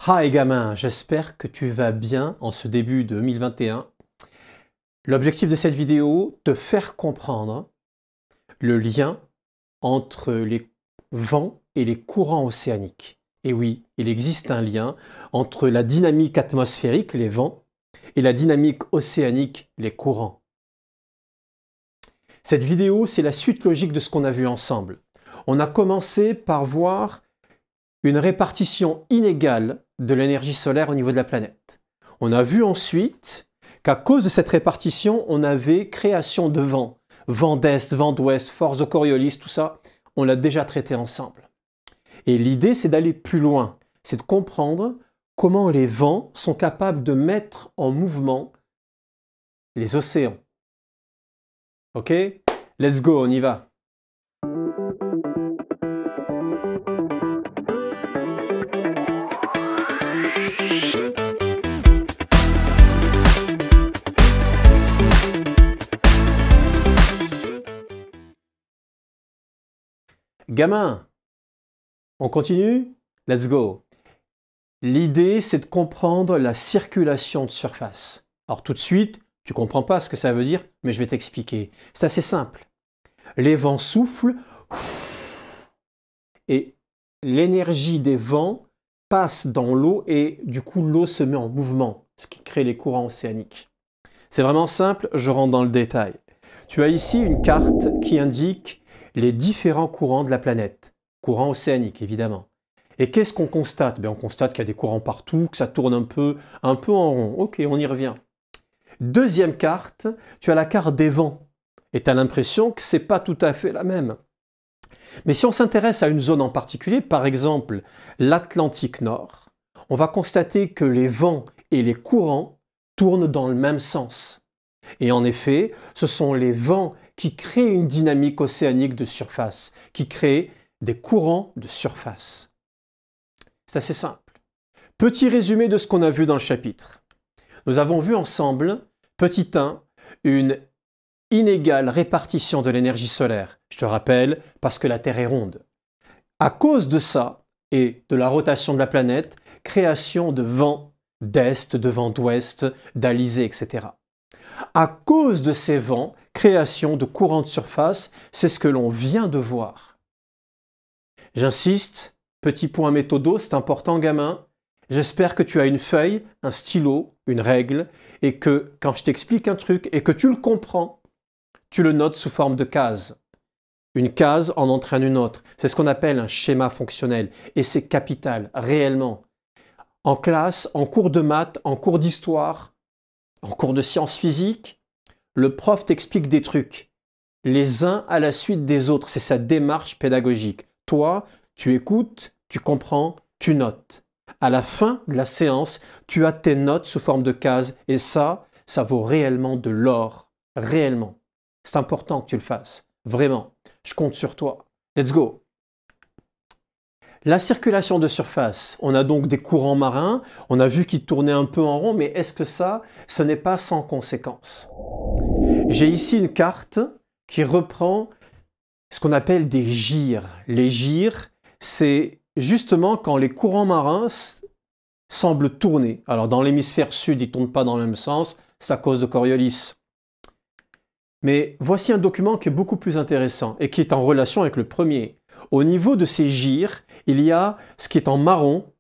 Hi gamin, j'espère que tu vas bien en ce début de 2021. L'objectif de cette vidéo, te faire comprendre le lien entre les vents et les courants océaniques. Et oui, il existe un lien entre la dynamique atmosphérique, les vents, et la dynamique océanique, les courants. Cette vidéo, c'est la suite logique de ce qu'on a vu ensemble. On a commencé par voir une répartition inégale de l'énergie solaire au niveau de la planète. On a vu ensuite qu'à cause de cette répartition, on avait création de vent. Vent d'est, vent d'ouest, force de Coriolis, tout ça, on l'a déjà traité ensemble. Et l'idée, c'est d'aller plus loin. C'est de comprendre comment les vents sont capables de mettre en mouvement les océans. Ok? Let's go, on y va. Gamin, on continue? Let's go. L'idée, c'est de comprendre la circulation de surface. Alors tout de suite, tu ne comprends pas ce que ça veut dire, mais je vais t'expliquer. C'est assez simple. Les vents soufflent et l'énergie des vents passe dans l'eau et du coup l'eau se met en mouvement, ce qui crée les courants océaniques. C'est vraiment simple, je rentre dans le détail. Tu as ici une carte qui indique les différents courants de la planète. Courants océaniques, évidemment. Et qu'est-ce qu'on constate? On constate qu'il y a des courants partout, que ça tourne un peu en rond. Ok, on y revient. Deuxième carte, tu as la carte des vents. Et tu as l'impression que ce n'est pas tout à fait la même. Mais si on s'intéresse à une zone en particulier, par exemple l'Atlantique Nord, on va constater que les vents et les courants tournent dans le même sens. Et en effet, ce sont les vents qui créent une dynamique océanique de surface, qui créent des courants de surface. C'est assez simple. Petit résumé de ce qu'on a vu dans le chapitre. Nous avons vu ensemble, petit 1, une inégale répartition de l'énergie solaire. Je te rappelle, parce que la Terre est ronde. À cause de ça, et de la rotation de la planète, création de vents d'est, de vents d'ouest, d'alizés, etc. À cause de ces vents, création de courants de surface, c'est ce que l'on vient de voir. J'insiste, petit point méthodo, c'est important gamin. J'espère que tu as une feuille, un stylo, une règle, et que quand je t'explique un truc et que tu le comprends, tu le notes sous forme de case. Une case en entraîne une autre. C'est ce qu'on appelle un schéma fonctionnel. Et c'est capital, réellement. En classe, en cours de maths, en cours d'histoire, en cours de sciences physiques, le prof t'explique des trucs, les uns à la suite des autres. C'est sa démarche pédagogique. Toi, tu écoutes, tu comprends, tu notes. À la fin de la séance, tu as tes notes sous forme de cases et ça vaut réellement de l'or. Réellement. C'est important que tu le fasses. Vraiment. Je compte sur toi. Let's go. La circulation de surface. On a donc des courants marins. On a vu qu'ils tournaient un peu en rond, mais est-ce que ce n'est pas sans conséquence? J'ai ici une carte qui reprend ce qu'on appelle des gyres. Les gyres, c'est justement quand les courants marins semblent tourner. Alors dans l'hémisphère sud, ils ne tournent pas dans le même sens, c'est à cause de Coriolis. Mais voici un document qui est beaucoup plus intéressant et qui est en relation avec le premier. Au niveau de ces gyres, il y a ce qui est en marron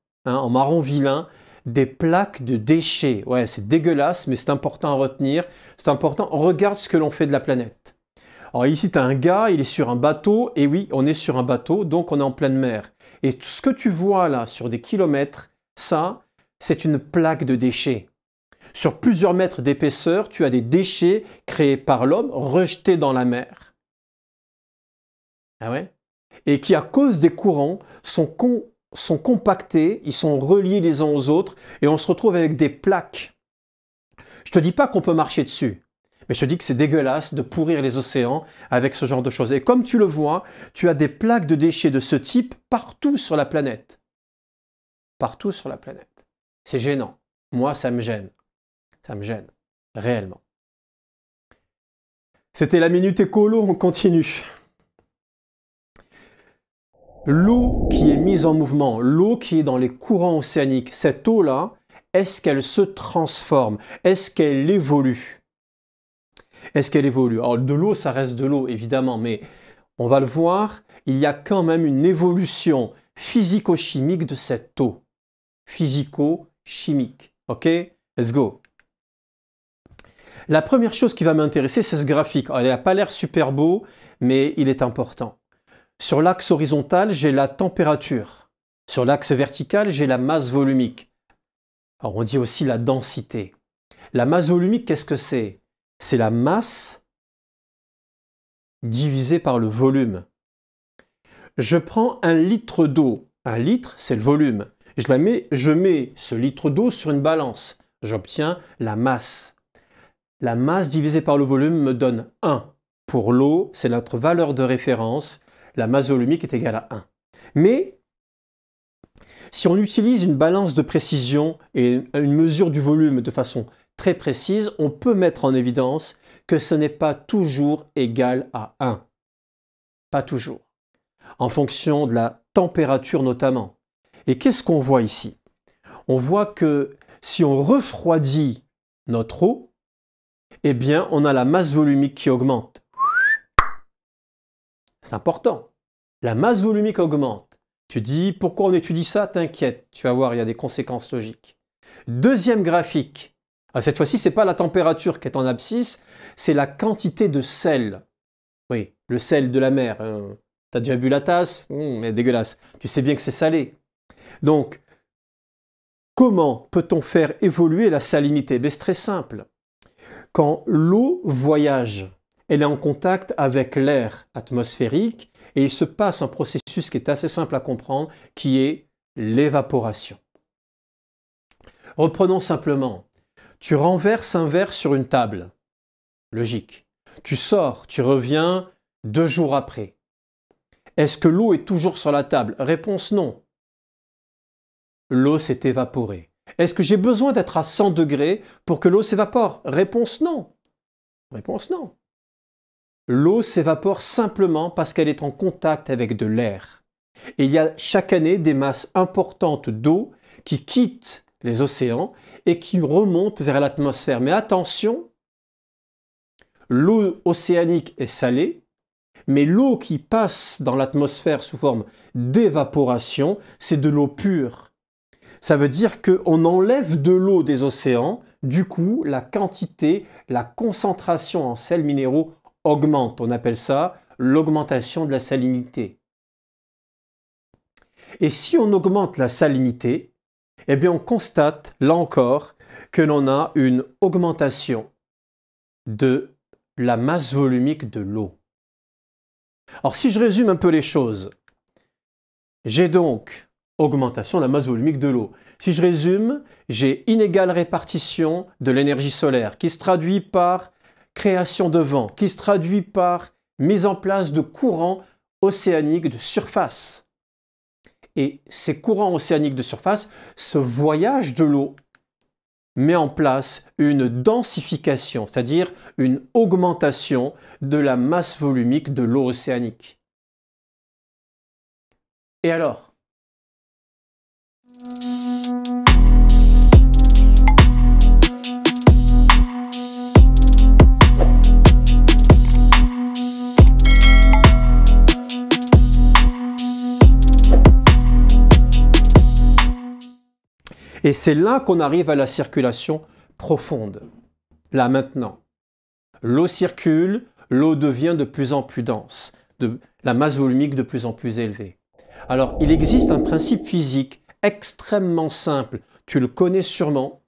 vilain, des plaques de déchets. Ouais, c'est dégueulasse, mais c'est important à retenir. C'est important. On regarde ce que l'on fait de la planète. Alors ici, tu as un gars, il est sur un bateau. Et oui, on est sur un bateau, donc on est en pleine mer. Et tout ce que tu vois là, sur des kilomètres, ça, c'est une plaque de déchets. Sur plusieurs mètres d'épaisseur, tu as des déchets créés par l'homme, rejetés dans la mer. Ah ouais? Et qui, à cause des courants, sont compactés, ils sont reliés les uns aux autres, et on se retrouve avec des plaques. Je ne te dis pas qu'on peut marcher dessus, mais je te dis que c'est dégueulasse de pourrir les océans avec ce genre de choses. Et comme tu le vois, tu as des plaques de déchets de ce type partout sur la planète. Partout sur la planète. C'est gênant. Moi, ça me gêne. Ça me gêne, réellement. C'était la Minute Écolo, on continue. L'eau qui est mise en mouvement, l'eau qui est dans les courants océaniques, cette eau-là, est-ce qu'elle se transforme? Est-ce qu'elle évolue? Est-ce qu'elle évolue? Alors de l'eau, ça reste de l'eau, évidemment, mais on va le voir, il y a quand même une évolution physico-chimique de cette eau. Physico-chimique. Ok? Let's go. La première chose qui va m'intéresser, c'est ce graphique. Alors, il n'a pas l'air super beau, mais il est important. Sur l'axe horizontal, j'ai la température. Sur l'axe vertical, j'ai la masse volumique. Alors, on dit aussi la densité. La masse volumique, qu'est-ce que c'est? C'est la masse divisée par le volume. Je prends un litre d'eau. Un litre, c'est le volume. Je mets ce litre d'eau sur une balance. J'obtiens la masse. La masse divisée par le volume me donne 1. Pour l'eau, c'est notre valeur de référence. La masse volumique est égale à 1. Mais si on utilise une balance de précision et une mesure du volume de façon très précise, on peut mettre en évidence que ce n'est pas toujours égal à 1. Pas toujours. En fonction de la température notamment. Et qu'est-ce qu'on voit ici? On voit que si on refroidit notre eau, eh bien, on a la masse volumique qui augmente. C'est important. La masse volumique augmente. Tu dis, pourquoi on étudie ça? T'inquiète, tu vas voir, il y a des conséquences logiques. Deuxième graphique. Alors, cette fois-ci, ce n'est pas la température qui est en abscisse, c'est la quantité de sel. Oui, le sel de la mer. Tu as déjà bu la tasse? Mais dégueulasse. Tu sais bien que c'est salé. Donc, comment peut-on faire évoluer la salinité? C'est très simple. Quand l'eau voyage, elle est en contact avec l'air atmosphérique et il se passe un processus qui est assez simple à comprendre, qui est l'évaporation. Reprenons simplement. Tu renverses un verre sur une table. Logique. Tu sors, tu reviens 2 jours après. Est-ce que l'eau est toujours sur la table? Réponse non. L'eau s'est évaporée. Est-ce que j'ai besoin d'être à 100 degrés pour que l'eau s'évapore? Réponse non. Réponse non. L'eau s'évapore simplement parce qu'elle est en contact avec de l'air. Et il y a chaque année des masses importantes d'eau qui quittent les océans et qui remontent vers l'atmosphère. Mais attention, l'eau océanique est salée, mais l'eau qui passe dans l'atmosphère sous forme d'évaporation, c'est de l'eau pure. Ça veut dire qu'on enlève de l'eau des océans, du coup, la quantité, la concentration en sels minéraux augmente. On appelle ça l'augmentation de la salinité. Et si on augmente la salinité, eh bien on constate, là encore, que l'on a une augmentation de la masse volumique de l'eau. Alors si je résume un peu les choses, j'ai donc augmentation de la masse volumique de l'eau. Si je résume, j'ai inégale répartition de l'énergie solaire qui se traduit par création de vent, qui se traduit par mise en place de courants océaniques de surface. Et ces courants océaniques de surface, ce voyage de l'eau met en place une densification, c'est-à-dire une augmentation de la masse volumique de l'eau océanique. Et alors ? Et c'est là qu'on arrive à la circulation profonde. Là maintenant, l'eau circule, l'eau devient de plus en plus dense, la masse volumique de plus en plus élevée. Alors, il existe un principe physique extrêmement simple, tu le connais sûrement.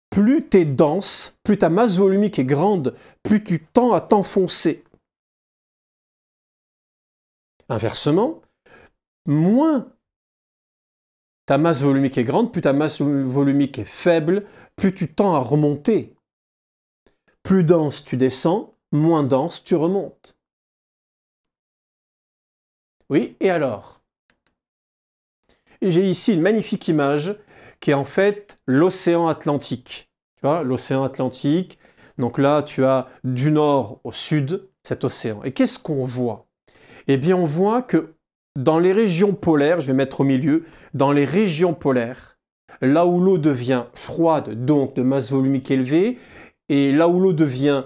Plus tu es dense, plus ta masse volumique est grande, plus tu tends à t'enfoncer. Inversement, moins ta masse volumique est grande, plus ta masse volumique est faible, plus tu tends à remonter. Plus dense tu descends, moins dense tu remontes. Oui, et alors? J'ai ici une magnifique image qui est en fait l'océan Atlantique. Tu vois, l'océan Atlantique. Donc là, tu as du nord au sud cet océan. Et qu'est-ce qu'on voit? eh bien on voit que dans les régions polaires, je vais mettre au milieu, dans les régions polaires, là où l'eau devient froide, donc de masse volumique élevée, et là où l'eau devient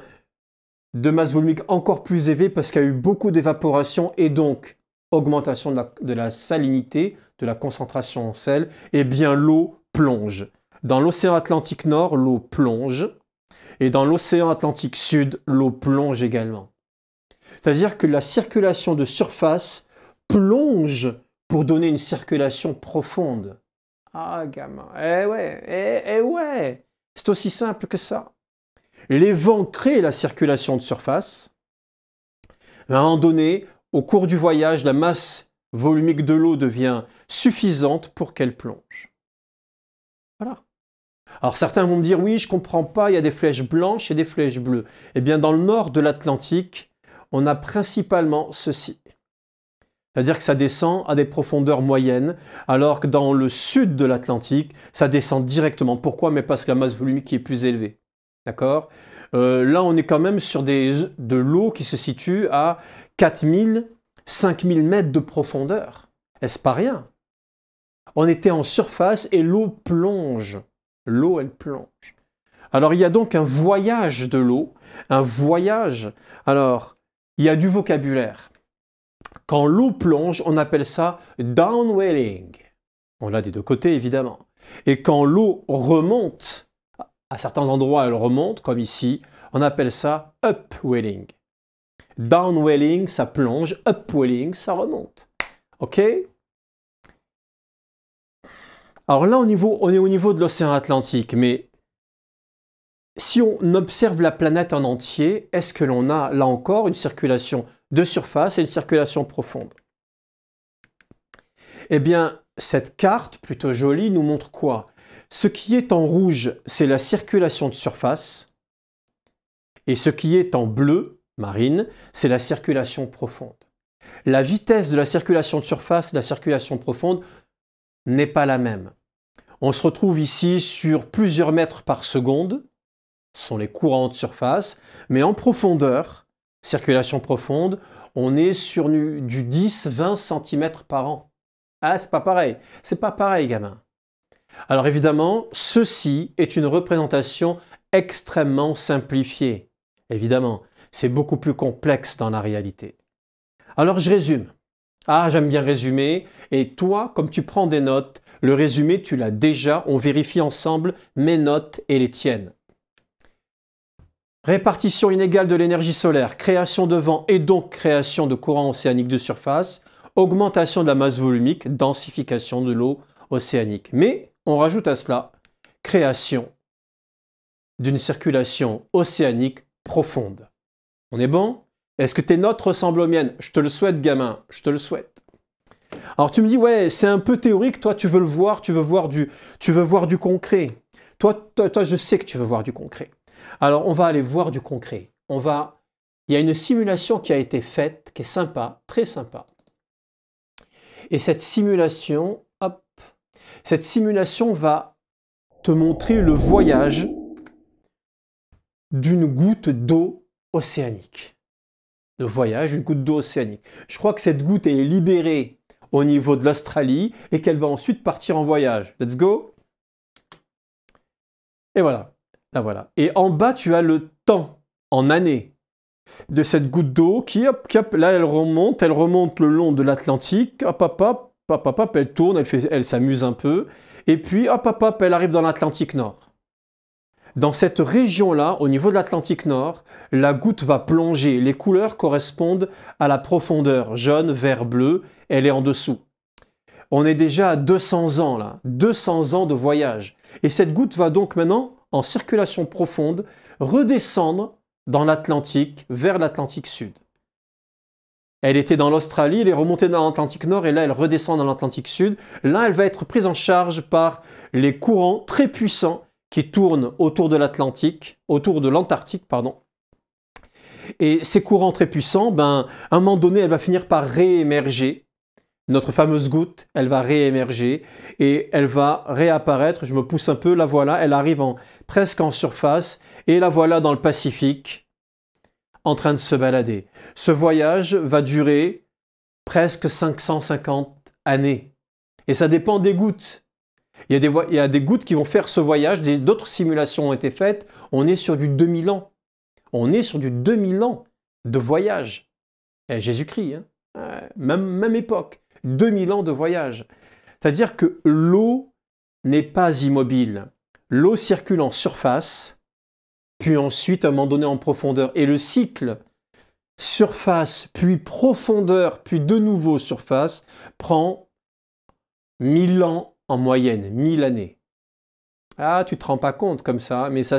de masse volumique encore plus élevée parce qu'il y a eu beaucoup d'évaporation et donc augmentation de la salinité, de la concentration en sel, eh bien l'eau plonge. Dans l'océan Atlantique Nord, l'eau plonge, et dans l'océan Atlantique Sud, l'eau plonge également. C'est-à-dire que la circulation de surface plonge pour donner une circulation profonde. Ah, gamin, ouais, c'est aussi simple que ça. Les vents créent la circulation de surface. À un moment donné, au cours du voyage, la masse volumique de l'eau devient suffisante pour qu'elle plonge. Voilà. Alors certains vont me dire, oui, je ne comprends pas, il y a des flèches blanches et des flèches bleues. Eh bien, dans le nord de l'Atlantique, on a principalement ceci. C'est-à-dire que ça descend à des profondeurs moyennes, alors que dans le sud de l'Atlantique, ça descend directement. Pourquoi? Mais parce que la masse volumique est plus élevée. D'accord? Là, on est quand même sur de l'eau qui se situe à 4000, 5000 mètres de profondeur. Est-ce pas rien? On était en surface et l'eau plonge. L'eau, elle plonge. Alors, il y a donc un voyage de l'eau. Un voyage. Alors, il y a du vocabulaire. Quand l'eau plonge, on appelle ça downwelling. On l'a des deux côtés, évidemment. Et quand l'eau remonte, à certains endroits, elle remonte, comme ici, on appelle ça upwelling. Downwelling, ça plonge. Upwelling, ça remonte. OK? Alors là, on est au niveau de l'océan Atlantique, mais si on observe la planète en entier, est-ce que l'on a, là encore, une circulation de surface et une circulation profonde? Eh bien, cette carte, plutôt jolie, nous montre quoi? Ce qui est en rouge, c'est la circulation de surface, et ce qui est en bleu, marine, c'est la circulation profonde. La vitesse de la circulation de surface et de la circulation profonde n'est pas la même. On se retrouve ici sur plusieurs mètres par seconde, ce sont les courants de surface, mais en profondeur, circulation profonde, on est sur du 10-20 cm par an. Ah, c'est pas pareil. C'est pas pareil, gamin. Alors évidemment, ceci est une représentation extrêmement simplifiée. Évidemment, c'est beaucoup plus complexe dans la réalité. Alors je résume. Ah, j'aime bien résumer. Et toi, comme tu prends des notes, le résumé, tu l'as déjà. On vérifie ensemble mes notes et les tiennes. Répartition inégale de l'énergie solaire, création de vent et donc création de courants océaniques de surface, augmentation de la masse volumique, densification de l'eau océanique. Mais on rajoute à cela création d'une circulation océanique profonde. On est bon? Est-ce que tes notes ressemblent aux miennes? Je te le souhaite, gamin, je te le souhaite. Alors tu me dis, ouais, c'est un peu théorique, toi tu veux le voir, tu veux voir du concret. Toi, je sais que tu veux voir du concret. Alors, on va aller voir du concret. Il y a une simulation qui a été faite, qui est sympa, très sympa. Et cette simulation, hop, cette simulation va te montrer le voyage d'une goutte d'eau océanique. Le voyage d'une goutte d'eau océanique. Je crois que cette goutte est libérée au niveau de l'Australie et qu'elle va ensuite partir en voyage. Let's go! Et voilà. Là, voilà. Et en bas, tu as le temps en années de cette goutte d'eau qui, hop, là, elle remonte le long de l'Atlantique, hop, elle tourne, elle s'amuse un peu, et puis, hop, elle arrive dans l'Atlantique Nord. Dans cette région-là, au niveau de l'Atlantique Nord, la goutte va plonger. Les couleurs correspondent à la profondeur, jaune, vert, bleu, elle est en dessous. On est déjà à 200 ans, là, 200 ans de voyage. Et cette goutte va donc maintenant, en circulation profonde, redescendre dans l'Atlantique, vers l'Atlantique Sud. Elle était dans l'Australie, elle est remontée dans l'Atlantique Nord et là elle redescend dans l'Atlantique Sud. Là elle va être prise en charge par les courants très puissants qui tournent autour de l'Atlantique, autour de l'Antarctique, pardon. Et ces courants très puissants, à un moment donné, elle va finir par réémerger. Notre fameuse goutte, elle va réémerger et elle va réapparaître. Je me pousse un peu, la voilà, elle arrive presque en surface et la voilà dans le Pacifique en train de se balader. Ce voyage va durer presque 550 années. Et ça dépend des gouttes. Il y a des gouttes qui vont faire ce voyage, d'autres simulations ont été faites, on est sur du 2000 ans. On est sur du 2000 ans de voyage. Jésus-Christ, hein, même époque, 2000 ans de voyage. C'est-à-dire que l'eau n'est pas immobile. L'eau circule en surface, puis ensuite, à un moment donné, en profondeur. Et le cycle surface, puis profondeur, puis de nouveau surface, prend 1000 ans en moyenne, 1000 années. Ah, tu ne te rends pas compte comme ça, mais ça,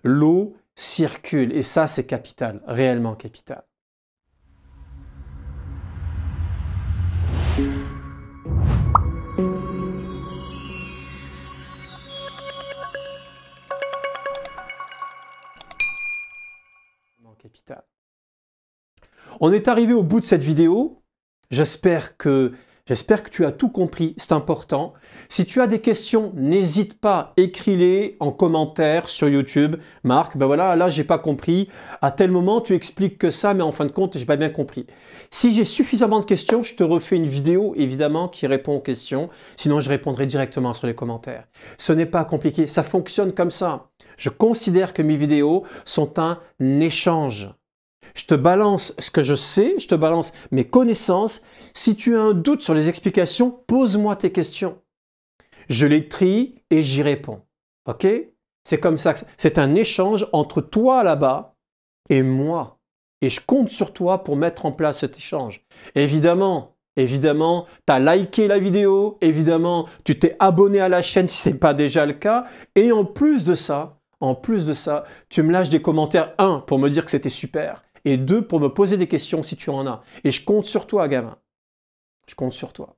l'eau circule. Et ça, c'est capital, réellement capital. Capital. On est arrivé au bout de cette vidéo. J'espère que tu as tout compris, c'est important. Si tu as des questions, n'hésite pas, écris-les en commentaire sur YouTube. Marc, ben voilà, là j'ai pas compris. À tel moment, tu expliques que ça, mais en fin de compte, j'ai pas bien compris. Si j'ai suffisamment de questions, je te refais une vidéo, évidemment, qui répond aux questions. Sinon, je répondrai directement sur les commentaires. Ce n'est pas compliqué, ça fonctionne comme ça. Je considère que mes vidéos sont un échange. Je te balance ce que je sais, je te balance mes connaissances. Si tu as un doute sur les explications, pose-moi tes questions. Je les trie et j'y réponds. Ok? C'est comme ça. C'est un échange entre toi là-bas et moi. Et je compte sur toi pour mettre en place cet échange. Évidemment, tu as liké la vidéo. Évidemment, tu t'es abonné à la chaîne si ce n'est pas déjà le cas. Et en plus de ça, tu me lâches des commentaires, 1, pour me dire que c'était super. Et 2, pour me poser des questions si tu en as. Et je compte sur toi, gamin. Je compte sur toi.